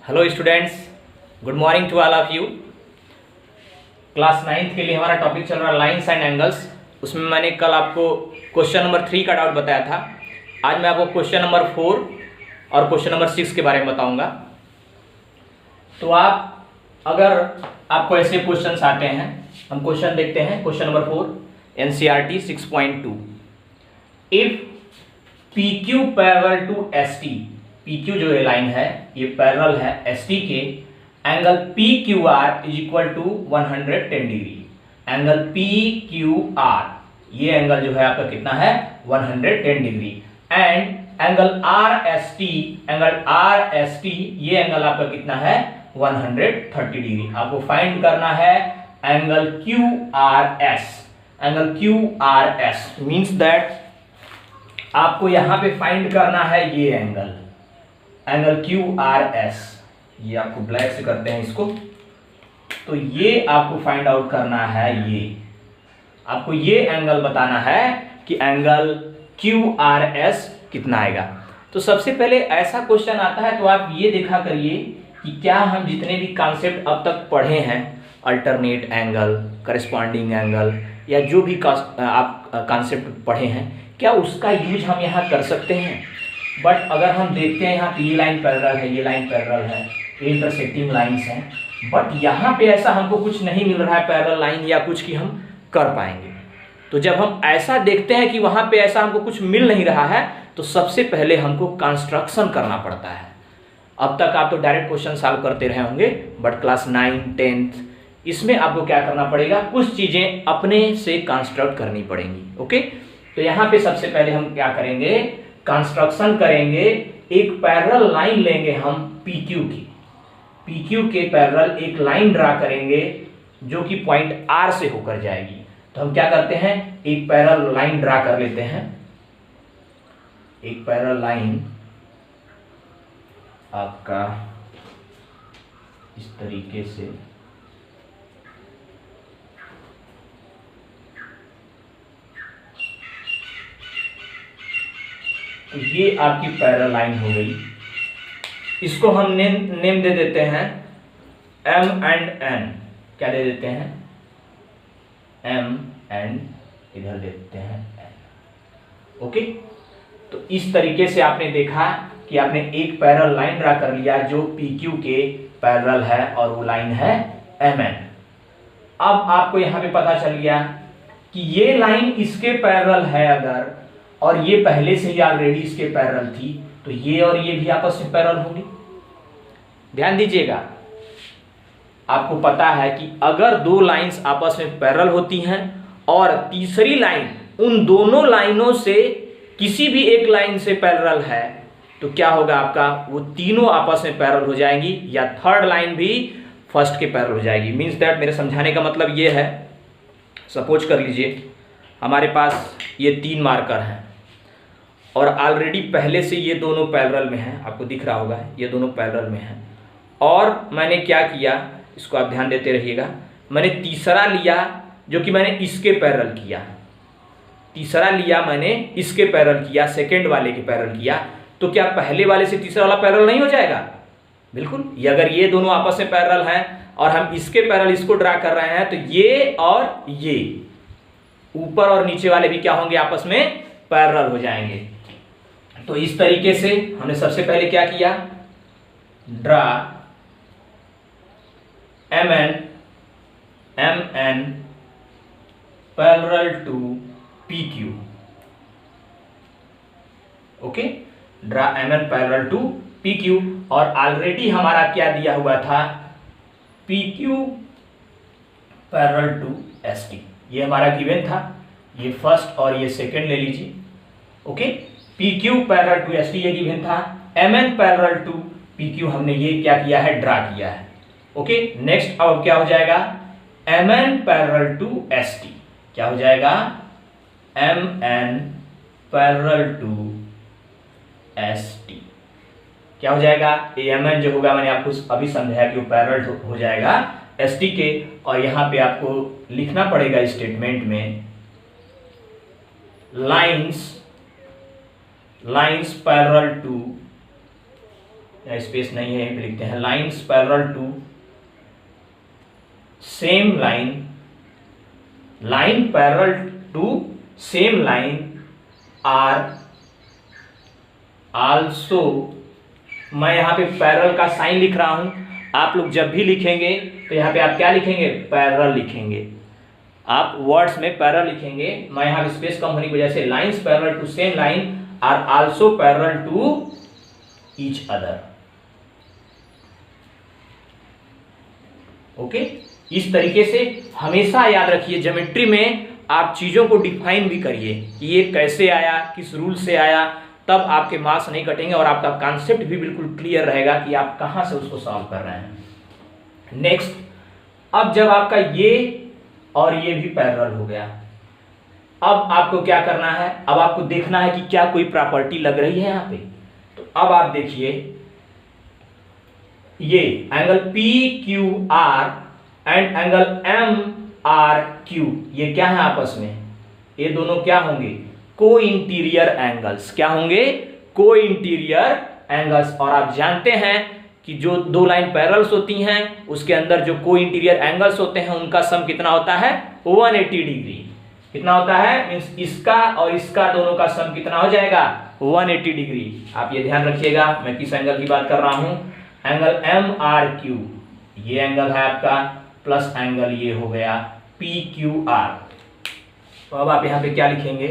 Hello students, good morning to all of you. Class 9th के लिए हमारा topic चल रहा है लाइन्स एंड एंगल्स। उसमें मैंने कल आपको क्वेश्चन नंबर 3 का डाउट बताया था। आज मैं आपको क्वेश्चन नंबर 4 और क्वेश्चन नंबर 6 के बारे में बताऊंगा। तो आप अगर आपको ऐसे क्वेश्चंस आते हैं, हम क्वेश्चन देखते हैं। Question number 4 NCERT 6.2, if PQ parallel to ST, PQ जो ये लाइन है ये पैरेलल है ST के, angle PQR is equal to 110 degree. Angle PQR ये एंगल जो है आपका कितना है 110 डिग्री। एंड एंगल RST ये एंगल आपका कितना है 130 डिग्री। आपको फाइंड करना है angle QRS। Angle QRS means that आपको यहां पे फाइंड करना है ये एंगल QRS। ये आपको ब्लैक से करते हैं इसको, तो ये आपको फाइंड आउट करना है। ये आपको ये एंगल बताना है कि एंगल QRS कितना आएगा। तो सबसे पहले ऐसा क्वेश्चन आता है तो आप ये देखा करिए कि क्या हम जितने भी कॉन्सेप्ट अब तक पढ़े हैं, अल्टरनेट एंगल, करस्पॉन्डिंग एंगल, या जो भी आप कॉन्सेप्ट पढ़े हैं, क्या उसका यूज हम यहाँ कर सकते हैं। बट अगर हम देखते हैं यहाँ पे ये लाइन पैरेलल है, ये लाइन पैरेलल है, ये इंटरसेक्टिंग लाइंस हैं, बट यहाँ पे ऐसा हमको कुछ नहीं मिल रहा है पैरेलल लाइन या कुछ कि हम कर पाएंगे। तो जब हम ऐसा देखते हैं कि वहाँ पे ऐसा हमको कुछ मिल नहीं रहा है, तो सबसे पहले हमको कंस्ट्रक्शन करना पड़ता है। अब तक आप तो डायरेक्ट क्वेश्चन सॉल्व करते रहे होंगे, बट क्लास 9, 10th इसमें आपको क्या करना पड़ेगा, कुछ चीजें अपने से कंस्ट्रक्ट करनी पड़ेंगी। ओके, तो यहाँ पे सबसे पहले हम क्या करेंगे, कंस्ट्रक्शन करेंगे। एक पैरेलल लाइन लेंगे हम PQ की, PQ के पैरेलल एक लाइन ड्रा करेंगे जो कि पॉइंट R से होकर जाएगी। तो हम क्या करते हैं, एक पैरेलल लाइन ड्रा कर लेते हैं। एक पैरेलल लाइन आपका इस तरीके से, तो ये आपकी पैरेलल लाइन हो गई। इसको हम नेम दे देते हैं M एंड N। क्या दे देते हैं, M एंड इधर देते हैं N। ओके, तो इस तरीके से आपने देखा कि आपने एक पैरेलल लाइन ड्रा कर लिया जो PQ के पैरेलल है और वो लाइन है MN। अब आपको यहां पे पता चल गया कि ये लाइन इसके पैरेलल है अगर, और ये पहले से ही ऑलरेडी इसके पैरेलल थी, तो ये और ये भी आपस में पैरेलल होंगे। ध्यान दीजिएगा, आपको पता है कि अगर दो लाइंस आपस में पैरेलल होती हैं और तीसरी लाइन उन दोनों लाइनों से किसी भी एक लाइन से पैरेलल है, तो क्या होगा आपका, वो तीनों आपस में पैरेलल हो जाएंगी, या थर्ड लाइन भी फर्स्ट के पैरेलल हो जाएगी। मींस दैट मेरे समझाने का मतलब ये है, सपोज कर लीजिए हमारे पास ये 3 मार्कर हैं और ऑलरेडी पहले से ये दोनों पैरेलल में हैं, आपको दिख रहा होगा ये दोनों पैरेलल में हैं। और मैंने क्या किया, इसको आप ध्यान देते रहिएगा, मैंने तीसरा लिया जो कि मैंने इसके पैरेलल किया, तीसरा लिया मैंने इसके पैरेलल किया, सेकेंड वाले के पैरेलल किया, तो क्या पहले वाले से तीसरा वाला पैरेलल नहीं हो जाएगा। बिल्कुल, ये अगर ये दोनों आपस में पैरेलल हैं और हम इसके पैरेलल इसको ड्रा कर रहे हैं, तो ये और ये ऊपर और नीचे वाले भी क्या होंगे, आपस में पैरेलल हो जाएंगे। तो इस तरीके से हमने सबसे पहले क्या किया, draw MN parallel to PQ। Okay, draw MN parallel to PQ, और ऑलरेडी हमारा क्या दिया हुआ था, PQ पैरेलल टू ST, ये हमारा गिवन था। ये फर्स्ट और ये सेकंड ले लीजिए। Okay, PQ parallel to ST ये गिवन था, MN पैरेलल टू PQ हमने ये क्या किया है, ड्रा किया है। ओके, नेक्स्ट अब क्या हो जाएगा, MN पैरेलल टू ST, क्या हो जाएगा, MN पैरेलल टू ST, क्या हो जाएगा, MN जो होगा मैंने आपको अभी समझाया कि वो पैरेलल हो जाएगा ST के। और यहां पे आपको लिखना पड़ेगा स्टेटमेंट में, लाइन्स पैरेलल टू या स्पेस नहीं है, यहीं पे लिखते हैं lines parallel to same line, line parallel to same line are also, मैं यहाँ पे पैरेलल का साइन लिख रहा हूं, आप लोग जब भी लिखेंगे तो यहाँ पे आप क्या लिखेंगे, पैरेलल लिखेंगे, आप वर्ड्स में पैरेलल लिखेंगे। मैं यहाँ पे स्पेस कम होने की वजह से lines parallel to same line are also parallel to each other. Okay, इस तरीके से हमेशा याद रखिए, ज्योमेट्री में आप चीजों को डिफाइन भी करिए कि ये कैसे आया, किस रूल से आया, तब आपके मार्क्स नहीं कटेंगे और आपका कॉन्सेप्ट भी बिल्कुल क्लियर रहेगा कि आप कहां से उसको सॉल्व कर रहे हैं। नेक्स्ट, अब जब आपका ये और ये भी पैरेलल हो गया, अब आपको क्या करना है, अब आपको देखना है कि क्या कोई प्रॉपर्टी लग रही है यहां पे। तो अब आप देखिए, ये angle P Q R and angle M R Q, ये क्या है आपस में, ये दोनों क्या होंगे, को इंटीरियर एंगल्स। क्या होंगे, को इंटीरियर एंगल्स। और आप जानते हैं कि जो दो लाइन पैरेलल्स होती हैं उसके अंदर जो को इंटीरियर एंगल्स होते हैं उनका सम कितना होता है, 180 डिग्री। कितना होता है, मींस इसका और इसका दोनों का सम कितना हो जाएगा, 180 डिग्री। आप ये ध्यान रखिएगा मैं किस एंगल की बात कर रहा हूं, एंगल एम आर क्यू, ये एंगल है आपका, प्लस एंगल ये हो गया पी क्यू आर। तो अब आप यहां पे क्या लिखेंगे,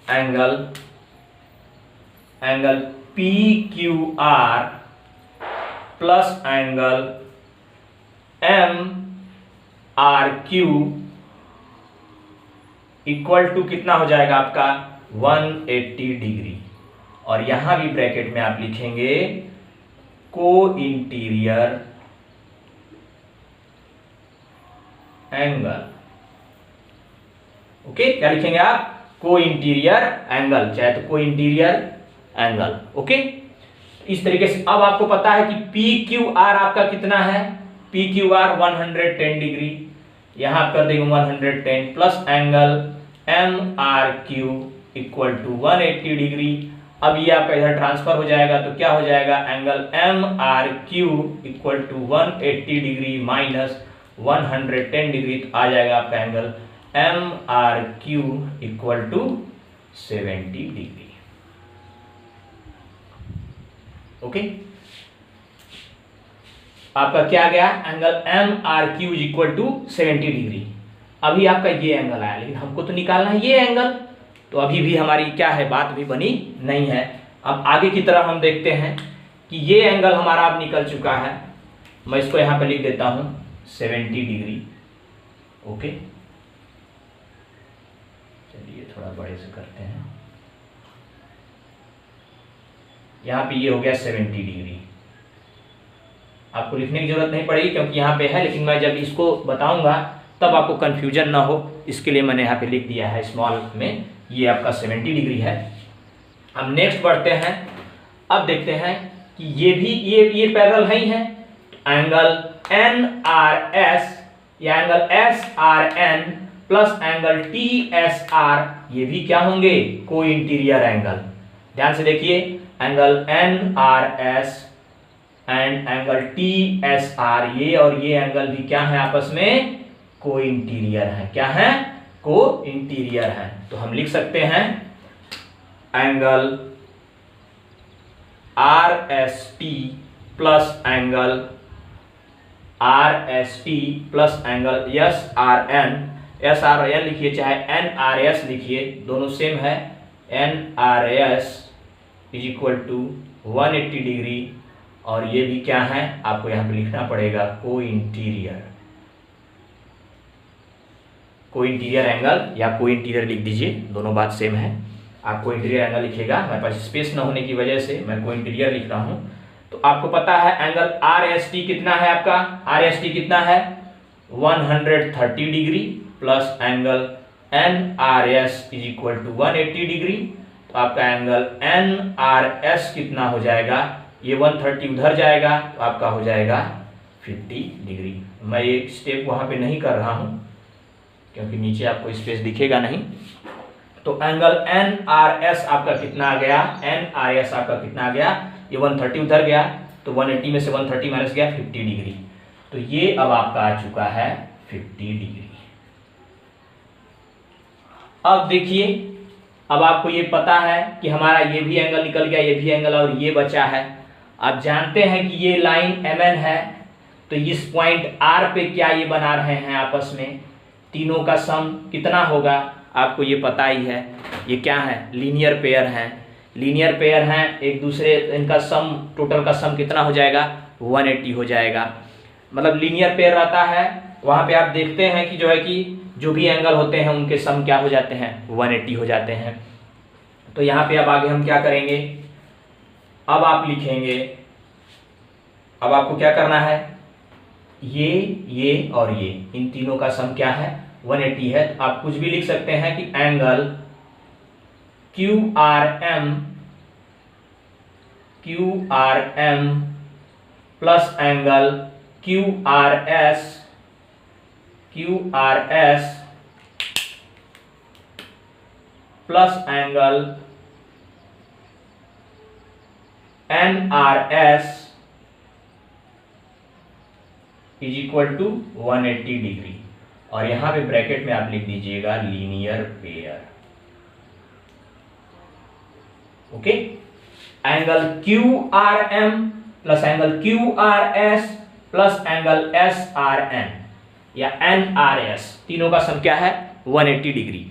angle P Q R plus angle M R Q equal to कितना हो जाएगा आपका, 180 डिग्री। और यहां भी ब्रैकेट में आप लिखेंगे को इंटीरियर एंगल। ओके, क्या लिखेंगे आप, को इंटीरियर एंगल, चाहे तो को इंटीरियर एंगल। ओके, इस तरीके से अब आपको पता है कि पी क्यू आर आपका कितना है, पी क्यू आर 110 डिग्री, यहां आप कर देंगे 110 plus angle M R Q equal to 180 degree. अब ये आपका इधर ट्रांसफर हो जाएगा तो क्या हो जाएगा, angle M R Q equal to 180 degree minus 110 degree, तो आ जाएगा आपका angle M R Q equal to 70 degree. Okay, आपका क्या गया, angle M R Q equal to 70 degree. अभी आपका ये एंगल आया, लेकिन हमको तो निकालना है ये एंगल, तो अभी भी हमारी क्या है, बात भी बनी नहीं है। अब आगे की तरफ हम देखते हैं कि ये एंगल हमारा अब निकल चुका है, मैं इसको यहां पे लिख देता हूं 70 डिग्री। ओके, चलिए थोड़ा बड़े से करते हैं, यहां पे ये हो गया 70 डिग्री। आपको लिखने की जरूरत नहीं पड़ेगी क्योंकि यहाँ पे है, लेकिन मैं जब इसको बताऊंगा तब आपको कंफ्यूजन ना हो, इसके लिए मैंने यहाँ पे लिख दिया है स्मॉल में, ये आपका 70 डिग्री है। अब नेक्स्ट बढ़ते हैं, अब देखते हैं कि ये भी ये पैरेलल है ही है, एंगल एन आर एस या angle S R N plus angle T S R, ये भी क्या होंगे, को इंटीरियर एंगल। ध्यान से देखिए, angle N R S and angle T S R, ये और ये एंगल भी क्या है, आपस में को इंटीरियर है। क्या है, को इंटीरियर है। तो हम लिख सकते हैं angle R S T plus angle R S T plus angle S R N लिखिए, चाहे एन आर एस लिखिए, दोनों सेम है। N R S is equal to 180 degree, और ये भी क्या है, आपको यहां पे लिखना पड़ेगा को इंटीरियर एंगल या को इंटीरियर लिख दीजिए, दोनों बात सेम है। आप को इंटीरियर एंगल लिखिएगा, मेरे पास स्पेस न होने की वजह से मैं को इंटीरियर लिख रहा हूं। तो आपको पता है एंगल आर एस टी कितना है, आपका आर एस टी कितना है, 130 degree plus angle N R S is equal to 180 degree. तो आपका एंगल एन आर एस कितना हो जाएगा, ये 130 उधर जाएगा तो आपका हो जाएगा 50 डिग्री। मैं ये स्टेप वहां पे नहीं कर रहा हूं क्योंकि नीचे आपको स्पेस दिखेगा नहीं। तो एंगल एन आर एस आपका कितना आ गया, एन आर एस आपका कितना आ गया, ये 130 उधर गया तो 180 में से 130 माइनस गया 50 डिग्री। तो ये अब आपका आ चुका है 50 डिग्री। अब देखिए, अब आपको ये पता है कि हमारा ये भी एंगल निकल गया, ये भी एंगल, और ये बचा है। आप जानते हैं कि ये लाइन MN है, तो इस पॉइंट R पे क्या ये बना रहे हैं आपस में, तीनों का सम कितना होगा आपको ये पता ही है। ये क्या है, लीनियर पेयर हैं, लीनियर पेयर हैं, एक दूसरे, इनका सम, टोटल का सम कितना हो जाएगा, 180 हो जाएगा। मतलब लीनियर पेयर रहता है, वहाँ पे आप देखते हैं कि जो है कि जो भी एंगल होते हैं उनके सम क्या हो जाते हैं, 180 हो जाते हैं। तो यहाँ पे अब आगे हम क्या करेंगे, अब आप लिखेंगे, अब आपको क्या करना है, ये और ये, इन तीनों का सम क्या है, 180 है। तो आप कुछ भी लिख सकते हैं कि angle QRM plus angle QRS plus angle NRS is equal to 180 degree. और यहां पे ब्रैकेट में आप लिख दीजिएगा linear pair. Okay, angle QRM plus angle QRS plus angle SRN या NRS, तीनों का सम क्या है, 180 डिग्री।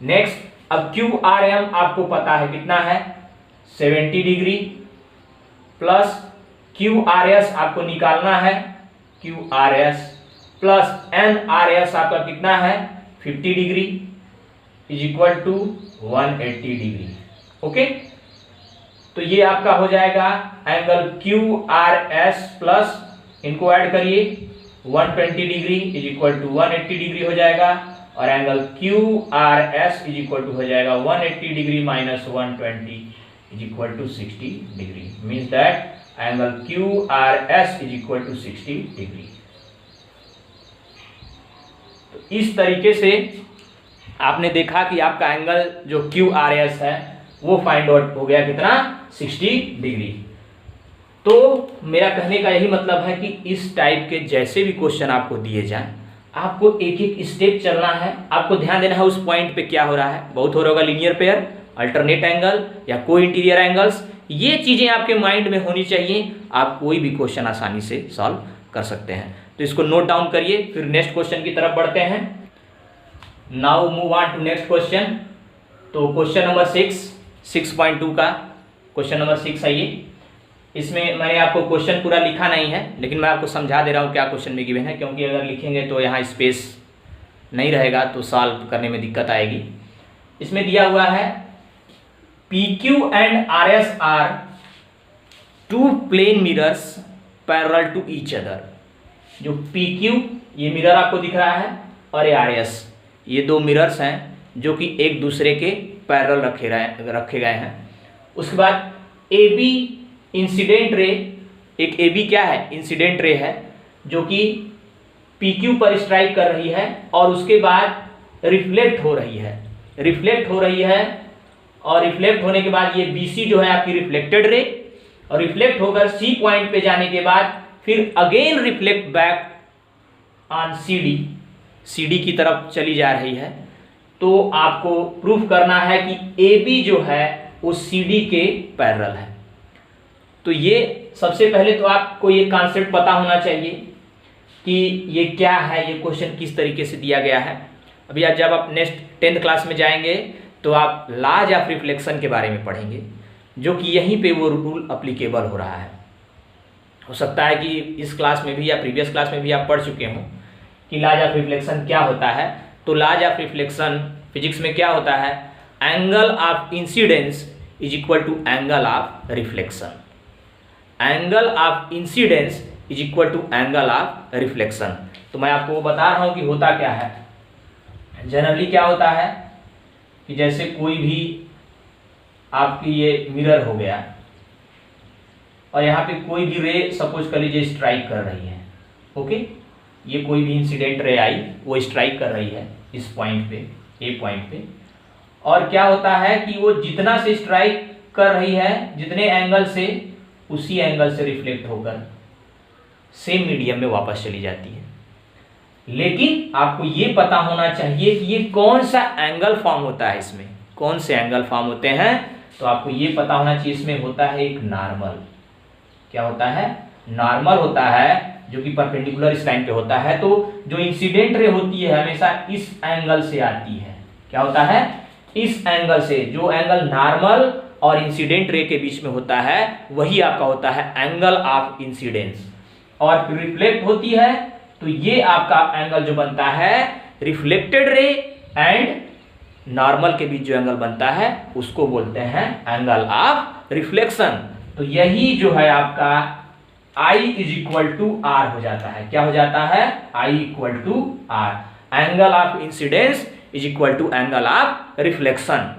नेक्स्ट, अब QRM आपको पता है कितना है, 70 डिग्री, प्लस QRS आपको निकालना है, QRS प्लस NRS आपका कितना है, 50 degree is equal to 180 degree. Okay, तो ये आपका हो जाएगा एंगल QRS प्लस, इनको ऐड करिए, 120 degree is equal to 180 degree हो जाएगा, और angle QRS is equal to हो जाएगा 180 degree minus 120 is equal to 60 degree. Means that angle QRS is equal to 60 degree. तो इस तरीके से आपने देखा कि आपका एंगल जो QRS है वो फाइंड आउट हो गया कितना, 60 डिग्री। तो मेरा कहने का यही मतलब है कि इस टाइप के जैसे भी क्वेश्चन आपको दिए जाएं, आपको एक एक स्टेप चलना है, आपको ध्यान देना है उस पॉइंट पे क्या हो रहा है। बहुत हो रहा होगा लीनियर पेयर, अल्टरनेट एंगल या को इंटीरियर एंगल्स, ये चीजें आपके माइंड में होनी चाहिए, आप कोई भी क्वेश्चन आसानी से सॉल्व कर सकते हैं। तो इसको नोट डाउन करिए, फिर नेक्स्ट क्वेश्चन की तरफ बढ़ते हैं। Now move on to next question. तो क्वेश्चन नंबर 6.2 का क्वेश्चन नंबर 6 है ये। इसमें मैंने आपको क्वेश्चन पूरा लिखा नहीं है, लेकिन मैं आपको समझा दे रहा हूँ क्या क्वेश्चन में गिवन है, क्योंकि अगर लिखेंगे तो यहाँ स्पेस नहीं रहेगा तो सॉल्व करने में दिक्कत आएगी। इसमें दिया हुआ है PQ and RS are two plane mirrors parallel to each other. जो PQ ये मिरर आपको दिख रहा है, और ये RS, ये दो मिरर्स हैं जो कि एक दूसरे के पैरेलल रखे गए हैं। उसके बाद AB इंसिडेंट रे, एक AB क्या है, इंसिडेंट रे है, जो कि PQ पर स्ट्राइक कर रही है और उसके बाद रिफ्लेक्ट हो रही है, और रिफ्लेक्ट होने के बाद ये BC जो है आपकी रिफ्लेक्टेड रे, और रिफ्लेक्ट होकर C पॉइंट पे जाने के बाद फिर again reflect back on CD की तरफ चली जा रही है। तो आपको प्रूफ करना है कि AB जो है वो CD के पैरेलल है। तो ये सबसे पहले तो आपको ये कॉन्सेप्ट पता होना चाहिए कि ये क्या है, ये क्वेश्चन किस तरीके से दिया गया है। अभी आज जब आप नेक्स्ट 10th क्लास में जाएंगे तो आप लॉज ऑफ रिफ्लेक्शन के बारे में पढ़ेंगे, जो कि यहीं पे वो रूल अप्लीकेबल हो रहा है। हो सकता है कि इस क्लास में भी या प्रीवियस क्लास में भी आप पढ़ चुके हों कि लॉज ऑफ रिफ्लेक्शन क्या होता है। तो लॉज ऑफ रिफ्लेक्शन फिजिक्स में क्या होता है, angle of incidence is equal to angle of reflection, angle of incidence is equal to angle of reflection. तो मैं आपको बता रहा हूं कि होता क्या है। जनरली क्या होता है कि जैसे कोई भी आपकी ये मिरर हो गया और यहाँ पे कोई भी रे सपोज कर लीजिए स्ट्राइक कर रही है, ओके, ये कोई भी इंसिडेंट रे आई वो स्ट्राइक कर रही है इस पॉइंट पे, ए पॉइंट पे, और क्या होता है कि वो जितना से स्ट्राइक कर रही है, जितने एंगल से, उसी एंगल से रिफ्लेक्ट होकर सेम मीडियम में वापस चली जाती है। लेकिन आपको ये पता होना चाहिए कि ये कौन सा एंगल फॉर्म होता है, इसमें कौन से एंगल फॉर्म होते हैं। तो आपको ये पता होना चाहिए इसमें होता है एक नॉर्मल। क्या होता है? नॉर्मल होता है, जो कि परपेंडिकुलर इस लाइन पे होता है। तो जो इंसिडेंट रे होती है हमेशा इस एंगल से आती है। क्या होता है? इस एंगल से। जो एंगल नॉर्मल और इंसिडेंट रे के बीच में होता है वही आपका होता है एंगल ऑफ इंसिडेंस। और रिफ्लेक्ट होती है तो ये आपका एंगल जो बनता है रिफ्लेक्टेड रे एंड नॉर्मल के बीच जो एंगल बनता है उसको बोलते हैं एंगल ऑफ रिफ्लेक्शन। तो यही जो है आपका I is equal to R हो जाता है। क्या हो जाता है? I equal to R. Angle of incidence is equal to angle of reflection.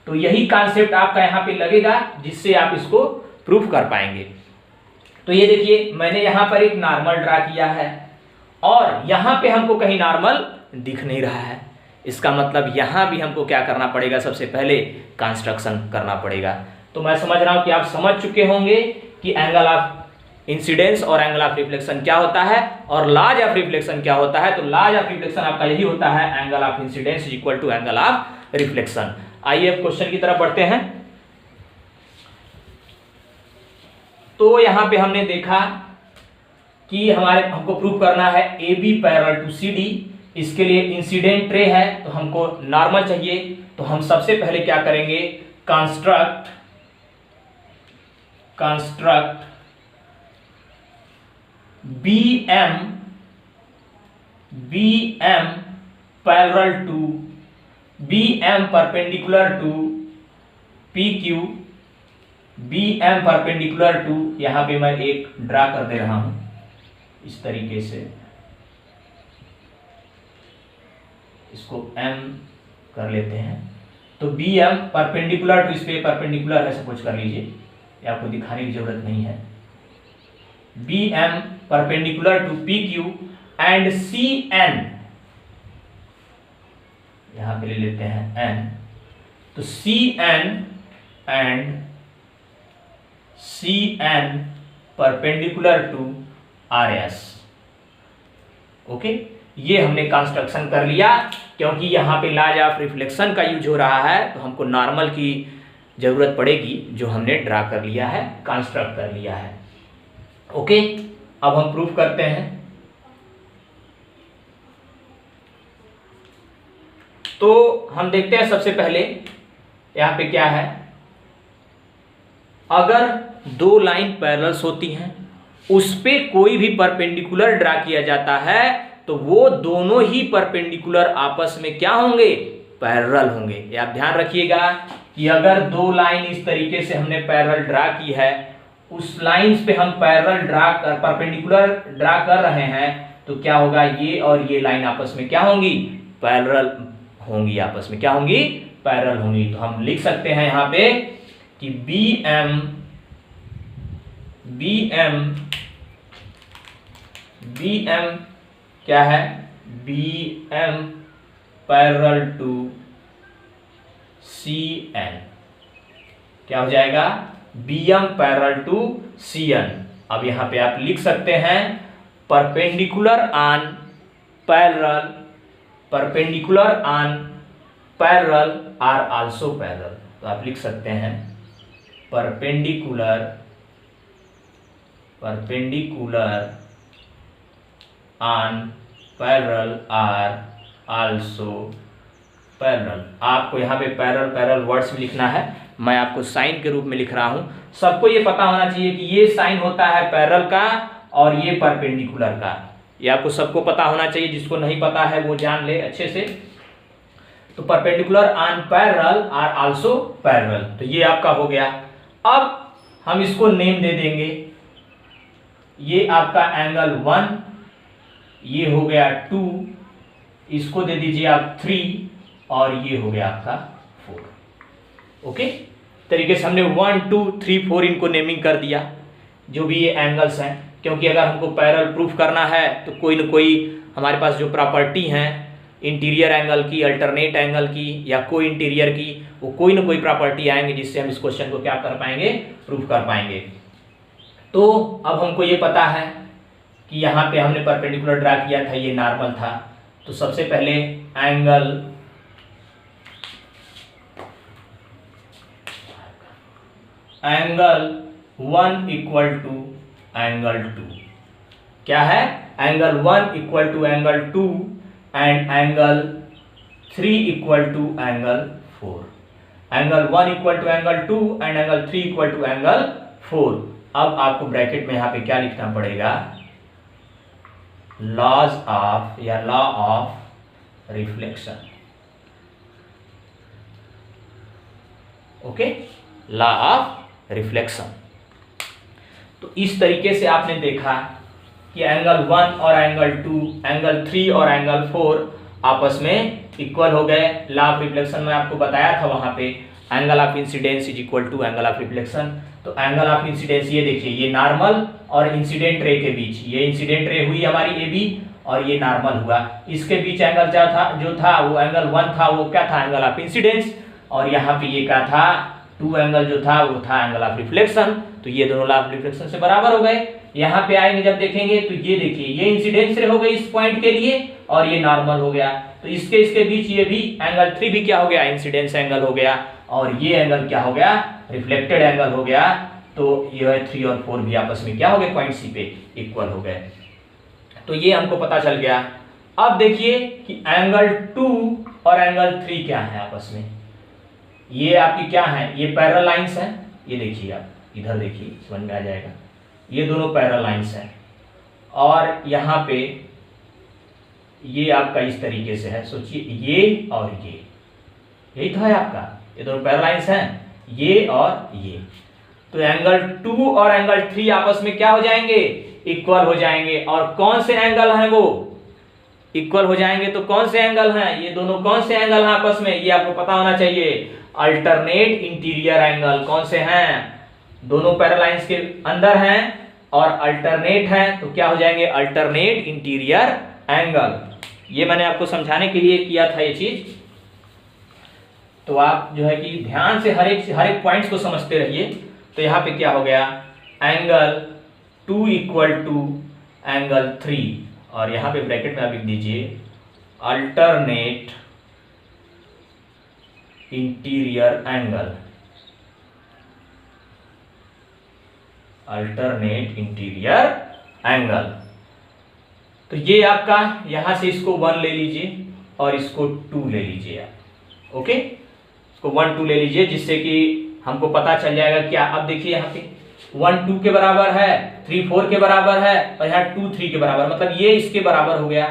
तो यही कॉन्सेप्ट आपका यहां पे लगेगा जिससे आप इसको प्रूफ कर पाएंगे। तो ये देखिए मैंने यहां पर एक नॉर्मल ड्रा किया है और यहां पे हमको कहीं नॉर्मल दिख नहीं रहा है। इसका मतलब यहां भी हमको क्या करना पड़ेगा? सबसे पहले कंस्ट्रक्शन करना पड़ेगा। तो मैं समझ रहा हूं कि आप समझ चुके होंगे कि एंगल ऑफ इंसिडेंस और एंगल ऑफ रिफ्लेक्शन क्या होता है और लॉज ऑफ रिफ्लेक्शन क्या होता है। तो लॉज ऑफ रिफ्लेक्शन आपका यही होता है angle of incidence is equal to angle of reflection. आइए अब क्वेश्चन की तरफ बढ़ते हैं। तो यहां पे हमने देखा कि हमको प्रूव करना है A B parallel to C D. इसके लिए इंसिडेंट रे है तो हमको नॉर्मल चाहिए। तो हम सबसे पहले क्या करेंगे? Construct B M parallel to B M perpendicular to P Q. B M perpendicular to, यहां पे मैं एक ड्रा कर दे रहा हूं इस तरीके से, इसको m कर लेते हैं। तो बी एम परपेंडिकुलर टू, इस पे परपेंडिकुलर है सपोज कर लीजिए, ये आपको दिखाने की जरूरत नहीं है। B M perpendicular to P Q and C N, यहां पे ले लेते हैं n। तो C N and C N perpendicular to R S. Okay, ये हमने कंस्ट्रक्शन कर लिया क्योंकि यहां पे लॉज ऑफ रिफ्लेक्शन का यूज हो रहा है तो हमको नॉर्मल की जरूरत पड़ेगी, जो हमने ड्रा कर लिया है, कंस्ट्रक्ट कर लिया है। ओके, अब हम प्रूफ करते हैं। तो हम देखते हैं सबसे पहले यहां पे क्या है। अगर दो लाइन पैरेलल्स होती हैं उस पे कोई भी परपेंडिकुलर ड्रा किया जाता है तो वो दोनों ही परपेंडिकुलर आपस में क्या होंगे? पैरेलल होंगे। ये आप ध्यान रखिएगा कि अगर दो लाइन इस तरीके से हमने पैरेलल ड्रा की है, उस लाइंस पे हम पैरेलल परपेंडिकुलर ड्रा कर रहे हैं तो क्या होगा? ये और ये लाइन आपस में क्या होंगी? पैरेलल होंगी, आपस में क्या होंगी? पैरेलल होंगी। तो हम लिख सकते हैं यहां पे कि बी एम क्या है? B M parallel to C N क्या हो जाएगा? B M parallel to C N. अब यहां पे आप लिख सकते हैं perpendicular on parallel are also parallel. तो आप लिख सकते हैं perpendicular on parallel are also parallel. आपको यहाँ पे पैरेलल वर्ड्स में लिखना है, मैं आपको साइन के रूप में लिख रहा हूं। सबको ये पता होना चाहिए कि ये साइन होता है पैरेलल का और ये परपेंडिकुलर का। ये आपको सबको पता होना चाहिए, जिसको नहीं पता है वो जान ले अच्छे से। तो perpendicular on parallel are also parallel, तो ये आपका हो गया। अब हम इसको नेम दे देंगे। ये आपका एंगल 1, ये हो गया 2, इसको दे दीजिए आप 3 और ये हो गया आपका 4। ओके, तरीके से हमने 1 2 3 4 इनको नेमिंग कर दिया, जो भी ये एंगल्स हैं। क्योंकि अगर हमको पैरेलल प्रूफ करना है तो कोई ना कोई हमारे पास जो प्रॉपर्टी हैं इंटीरियर एंगल की, अल्टरनेट एंगल की या कोई इंटीरियर की, वो कोई ना कोई प्रॉपर्टी आएंगे जिससे हम इस क्वेश्चन को क्या कर पाएंगे? प्रूफ कर पाएंगे। तो अब हमको ये पता है कि यहाँ पे हमने परपेंडिकुलर ड्रा किया था, ये नॉर्मल था। तो सबसे पहले एंगल 1 इक्वल टू एंगल 2 क्या है? Angle 1 equal to angle 2 and angle 3 equal to angle 4। Angle 1 equal to angle 2 and angle 3 equal to angle 4। अब आपको ब्रैकेट में यहाँ पे क्या लिखना पड़ेगा? लॉज ऑफ या law of reflection. Okay, law of reflection. तो इस तरीके से आपने देखा कि एंगल 1 और एंगल 2, एंगल 3 और एंगल 4 आपस में इक्वल हो गए। लॉ ऑफ रिफ्लेक्शन में आपको बताया था वहां पे angle of incidence is equal to angle of reflection. तो एंगल ऑफ इंसिडेंस ये देखिए, ये नॉर्मल और इंसिडेंट रे के बीच, ये इंसिडेंट रे हुई हमारी AB और ये नॉर्मल हुआ। इसके बीच एंगल जो था वो एंगल 1 था, वो क्या था? Angle of incidence. और यहाँ पे ये क्या था? 2 एंगल जो था वो था एंगल ऑफ रिफ्लेक्शन। तो ये दोनों लॉ ऑफ रिफ्लेक्शन से बराबर हो गए। यहाँ पे आएंगे जब देखेंगे तो ये देखिए, ये इंसिडेंस रे हो गई इस पॉइंट के लिए और ये नॉर्मल हो गया। तो इसके बीच ये भी एंगल 3 भी क्या हो गया? इंसिडेंस एंगल हो गया। और ये एंगल क्या हो गया? रिफ्लेक्टेड एंगल हो गया। तो ये 3 और 4 भी आपस में क्या हो गए? पॉइंट C पे इक्वल हो गए। तो ये हमको पता चल गया। अब देखिए कि एंगल 2 और एंगल 3 क्या है आपस में। ये आपकी क्या है? ये पैरेलल लाइंस हैं। ये देखिए, आप इधर देखिए, समझ में आ जाएगा। ये दोनों पैरेलल लाइंस हैं और यहाँ पे ये आपका इस तरीके से है। सोचिए, ये और ये, यही तो है आपका, ये दोनों पैरेलल लाइंस हैं, ये और ये। तो एंगल 2 और एंगल 3 आपस में क्या हो जाएंगे? इक्वल हो जाएंगे। और कौन से एंगल हैं वो इक्वल हो जाएंगे? तो कौन से एंगल हैं ये दोनों? कौन से एंगल हैं आपस में? ये आपको पता होना चाहिए। Alternate interior angle. कौन से हैं? दोनों पैरेलल लाइंस के अंदर हैं और अल्टरनेट हैं, तो क्या हो जाएंगे? Alternate interior angle. ये मैंने आपको समझाने के लिए किया था ये चीज। तो आप जो है कि ध्यान से हर एक पॉइंट्स को समझते रहिए। तो यहाँ पे क्या हो गया? एंगल 2 इक्वल टू एंगल 3 और यहाँ पे ब्रैकेट में आप लिख दीजिए alternate interior angle. Alternate interior angle. तो ये आपका, यहां से इसको 1 ले लीजिए और इसको 2 ले लीजिए आप। ओके, इसको 1 2 ले लीजिए, जिससे कि हमको पता चल जाएगा क्या। अब देखिए यहाँ पे 1 2 के बराबर है, 3 4 के बराबर है और यहाँ 2 3 के बराबर, मतलब ये इसके बराबर हो गया,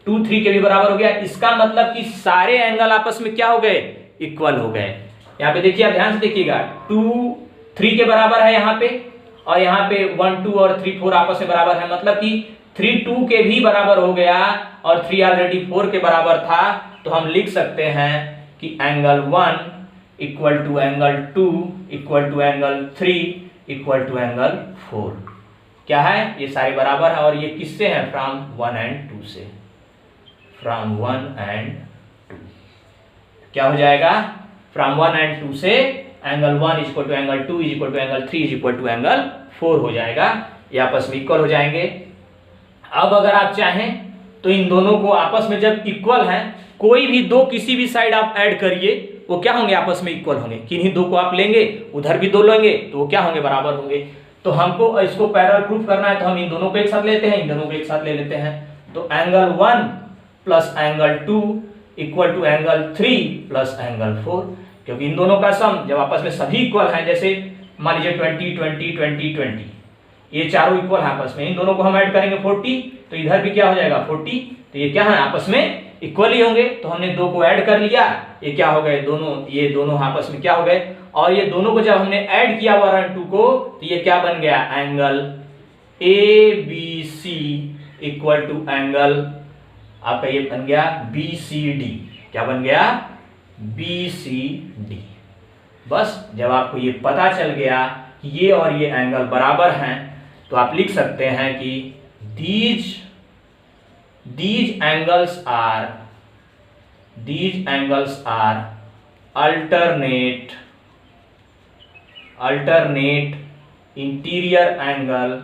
2 3 के भी बराबर हो गया। इसका मतलब कि सारे एंगल आपस में क्या हो गए? इक्वल हो गए। यहाँ पे देखिए, आप ध्यान से देखिएगा, 2 3 के बराबर है यहाँ पे और यहाँ पे 1 2 और 3 4 आपस में बराबर है, मतलब कि 3 2 के भी बराबर हो गया और 3 ऑलरेडी 4 के बराबर था। तो हम लिख सकते हैं कि angle 1 equal to angle 2 equal to angle 3 equal to angle 4। क्या है? ये सारे बराबर है और ये किससे है? फ्रॉम 1 एंड 2 से। फ्रॉम 1 एंड 2 क्या हो जाएगा? फ्रॉम 1 एंड 2 से angle 1 is equal to angle 2 is equal to angle 3 is equal to angle 4 हो जाएगा। ये आपस में इक्वल हो जाएंगे। अब अगर आप चाहें तो इन दोनों को आपस में जब इक्वल हैं, कोई भी दो किसी भी साइड आप ऐड करिए, वो क्या होंगे? आपस में इक्वल होंगे। किन्हीं दो को आप लेंगे, उधर भी दो लेंगे, तो वो क्या होंगे? बराबर होंगे। तो हमको इसको पैरेलल प्रूफ करना है, तो हम इन दोनों को एक साथ लेते हैं, इन दोनों को एक साथ ले लेते हैं। तो angle 1 plus angle 2 equal to angle 3 plus angle 4, क्योंकि इन दोनों का सम जब आपस में सभी इक्वल हैं, जैसे मान लीजिए 20 20 20 20, ये चारों इक्वल है आपस में, इन दोनों को हम ऐड करेंगे 40, तो इधर भी क्या हो जाएगा? 40। तो ये क्या है? आपस में इक्वल ही होंगे। तो हमने दो को ऐड कर लिया, ये क्या हो गए? दोनों, ये दोनों आपस में क्या हो गए? और ये दोनों को जब हमने ऐड किया 1 और 2 को, तो ये क्या बन गया? Angle ABC equal to angle आपका ये बन गया BCD। क्या बन गया? BCD। बस जब आपको ये पता चल गया कि ये और ये एंगल बराबर हैं, तो आप लिख सकते हैं कि these angles are alternate interior angle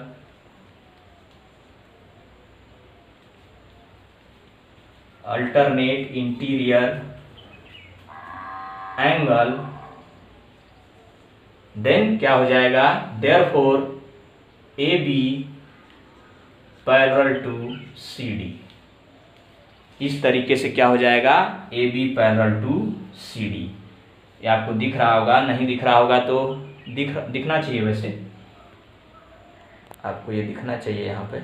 alternate interior angle, then क्या हो जाएगा, therefore A B parallel to C D. इस तरीके से क्या हो जाएगा, A B parallel to C D. ये आपको दिख रहा होगा, नहीं दिख रहा होगा तो दिखना चाहिए, वैसे आपको ये दिखना चाहिए यहाँ पे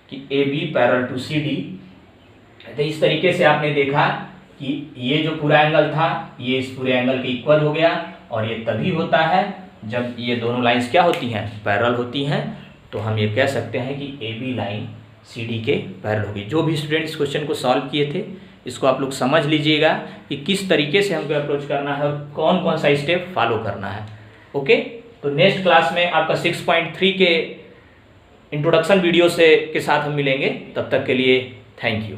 कि A B parallel to C D. तो इस तरीके से आपने देखा कि ये जो पूरा एंगल था ये इस पूरे एंगल के इक्वल हो गया, और ये तभी होता है जब ये दोनों लाइंस क्या होती हैं, पैरेलल होती हैं। तो हम ये कह सकते हैं कि A B line C D के पैरेलल होगी। जो भी स्टूडेंट इस क्वेश्चन को सॉल्व किए थे, इसको आप लोग समझ लीजिएगा कि किस तरीके से हमको अप्रोच करना है और कौन कौन सा स्टेप फॉलो करना है। ओके, तो नेक्स्ट क्लास में आपका 6.3 के इंट्रोडक्शन वीडियो के साथ हम मिलेंगे। तब तक के लिए थैंक यू।